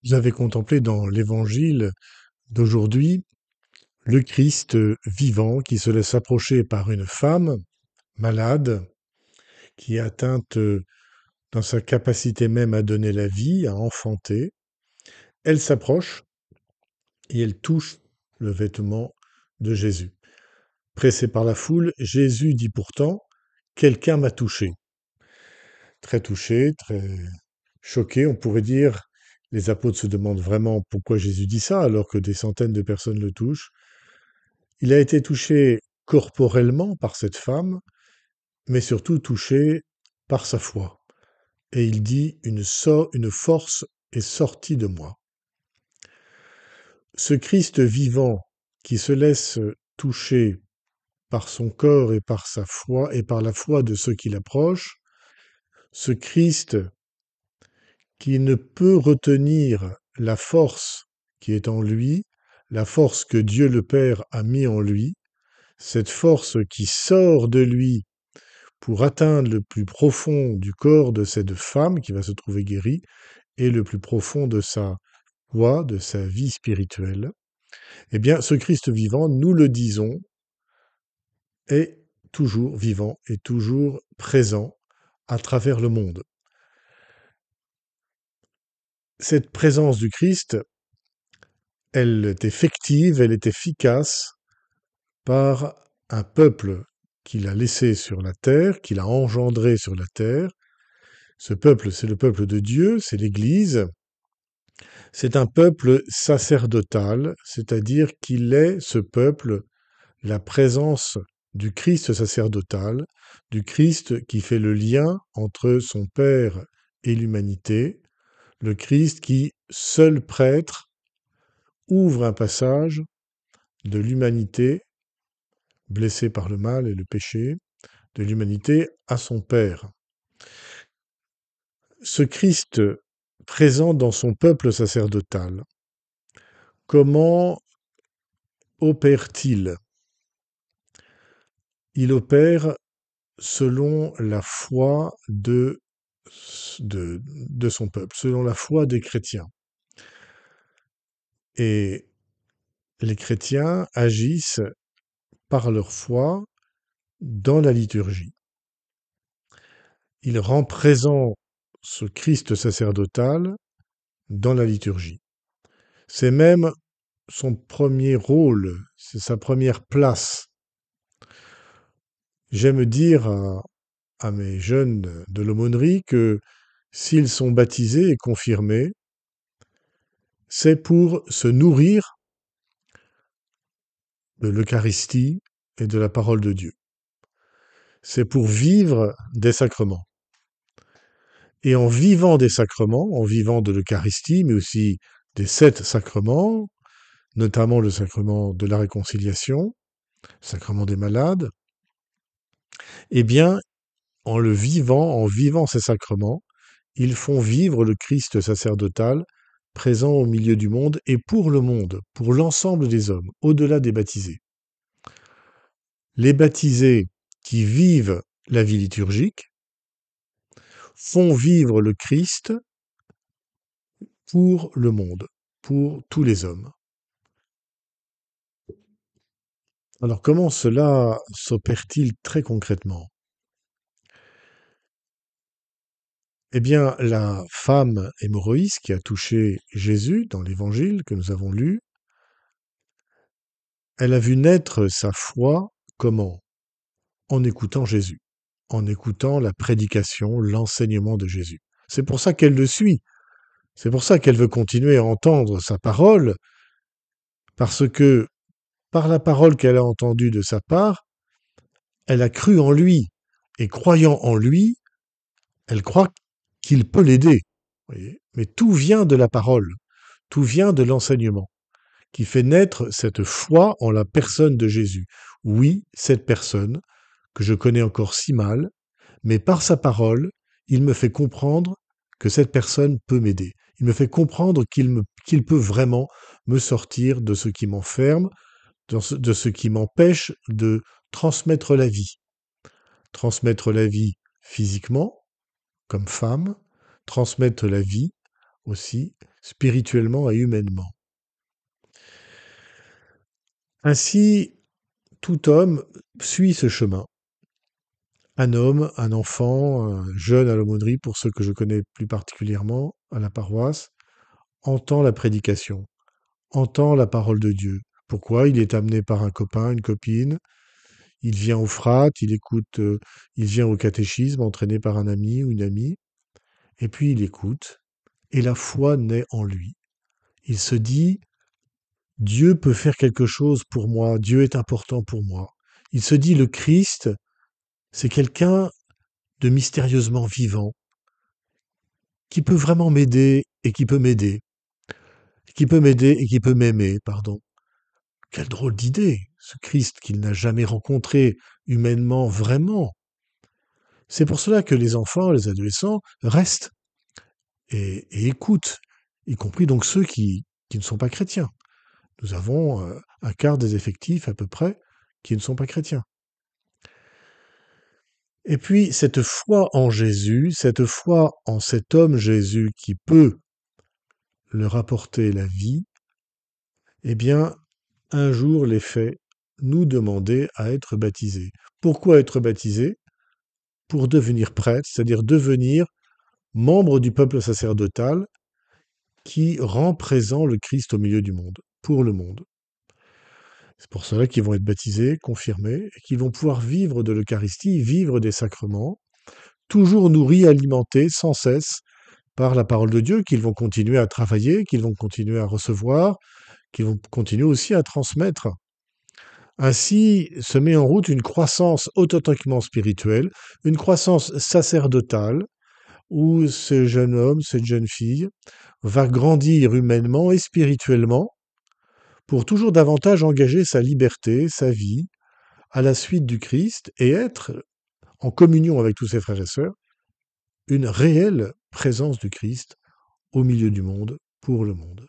Vous avez contemplé dans l'évangile d'aujourd'hui le Christ vivant qui se laisse approcher par une femme malade, qui est atteinte dans sa capacité même à donner la vie, à enfanter. Elle s'approche et elle touche le vêtement de Jésus. Pressé par la foule, Jésus dit pourtant, quelqu'un m'a touché, très choqué, on pourrait dire. Les apôtres se demandent vraiment pourquoi Jésus dit ça alors que des centaines de personnes le touchent. Il a été touché corporellement par cette femme, mais surtout touché par sa foi. Et il dit, une force est sortie de moi. Ce Christ vivant qui se laisse toucher par son corps et par sa foi et par la foi de ceux qui l'approchent, ce Christ qui ne peut retenir la force qui est en lui, la force que Dieu le Père a mis en lui, cette force qui sort de lui pour atteindre le plus profond du corps de cette femme qui va se trouver guérie et le plus profond de sa foi, de sa vie spirituelle, eh bien, ce Christ vivant, nous le disons, est toujours vivant et toujours présent à travers le monde. Cette présence du Christ, elle est effective, elle est efficace par un peuple qu'il a laissé sur la terre, qu'il a engendré sur la terre. Ce peuple, c'est le peuple de Dieu, c'est l'Église. C'est un peuple sacerdotal, c'est-à-dire qu'il est, ce peuple, la présence du Christ sacerdotal, du Christ qui fait le lien entre son Père et l'humanité, le Christ qui, seul prêtre, ouvre un passage de l'humanité, blessée par le mal et le péché, de l'humanité à son Père. Ce Christ présent dans son peuple sacerdotal, comment opère-t-il? Il opère selon la foi de son peuple, selon la foi des chrétiens. Et les chrétiens agissent par leur foi dans la liturgie. Il rend présent ce Christ sacerdotal dans la liturgie. C'est même son premier rôle, c'est sa première place. J'aime dire à mes jeunes de l'aumônerie que s'ils sont baptisés et confirmés, c'est pour se nourrir de l'Eucharistie et de la parole de Dieu. C'est pour vivre des sacrements. Et en vivant des sacrements, en vivant de l'Eucharistie, mais aussi des 7 sacrements, notamment le sacrement de la réconciliation, le sacrement des malades, eh bien, en vivant ces sacrements, ils font vivre le Christ sacerdotal présent au milieu du monde et pour le monde, pour l'ensemble des hommes, au-delà des baptisés. Les baptisés qui vivent la vie liturgique font vivre le Christ pour le monde, pour tous les hommes. Alors comment cela s'opère-t-il très concrètement? Eh bien, la femme hémorroïde qui a touché Jésus dans l'évangile que nous avons lu, elle a vu naître sa foi comment? En écoutant Jésus, en écoutant la prédication, l'enseignement de Jésus. C'est pour ça qu'elle le suit. C'est pour ça qu'elle veut continuer à entendre sa parole, parce que par la parole qu'elle a entendue de sa part, elle a cru en lui. Et croyant en lui, elle croit qu'il peut l'aider. Voyez. Mais tout vient de la parole, tout vient de l'enseignement, qui fait naître cette foi en la personne de Jésus. Oui, cette personne, que je connais encore si mal, mais par sa parole, il me fait comprendre que cette personne peut m'aider. Il me fait comprendre qu'il peut vraiment me sortir de ce qui m'enferme, de ce qui m'empêche de transmettre la vie. Transmettre la vie physiquement, comme femme, transmettre la vie aussi spirituellement et humainement. Ainsi, tout homme suit ce chemin. Un homme, un enfant, un jeune à l'aumônerie, pour ceux que je connais plus particulièrement à la paroisse, entend la prédication, entend la parole de Dieu. Pourquoi? Il est amené par un copain, une copine, il vient au frate, il écoute, il vient au catéchisme, entraîné par un ami ou une amie, et puis il écoute, et la foi naît en lui. Il se dit, Dieu peut faire quelque chose pour moi, Dieu est important pour moi. Il se dit, le Christ, c'est quelqu'un de mystérieusement vivant, qui peut vraiment m'aider et qui peut m'aider, qui peut m'aider et qui peut m'aimer, pardon. Quelle drôle d'idée, ce Christ qu'il n'a jamais rencontré humainement vraiment. C'est pour cela que les enfants, les adolescents restent et écoutent, y compris donc ceux qui ne sont pas chrétiens. Nous avons un quart des effectifs à peu près qui ne sont pas chrétiens. Et puis cette foi en Jésus, cette foi en cet homme Jésus qui peut leur apporter la vie, eh bien, un jour les fait nous demander à être baptisés. Pourquoi être baptisés? Pour devenir prêtre, c'est-à-dire devenir membre du peuple sacerdotal qui rend présent le Christ au milieu du monde, pour le monde. C'est pour cela qu'ils vont être baptisés, confirmés, et qu'ils vont pouvoir vivre de l'Eucharistie, vivre des sacrements, toujours nourris, alimentés sans cesse par la parole de Dieu, qu'ils vont continuer à travailler, qu'ils vont continuer à recevoir, qu'ils vont continuer aussi à transmettre. Ainsi se met en route une croissance authentiquement spirituelle, une croissance sacerdotale, où ce jeune homme, cette jeune fille, va grandir humainement et spirituellement pour toujours davantage engager sa liberté, sa vie, à la suite du Christ et être, en communion avec tous ses frères et sœurs, une réelle présence du Christ au milieu du monde, pour le monde.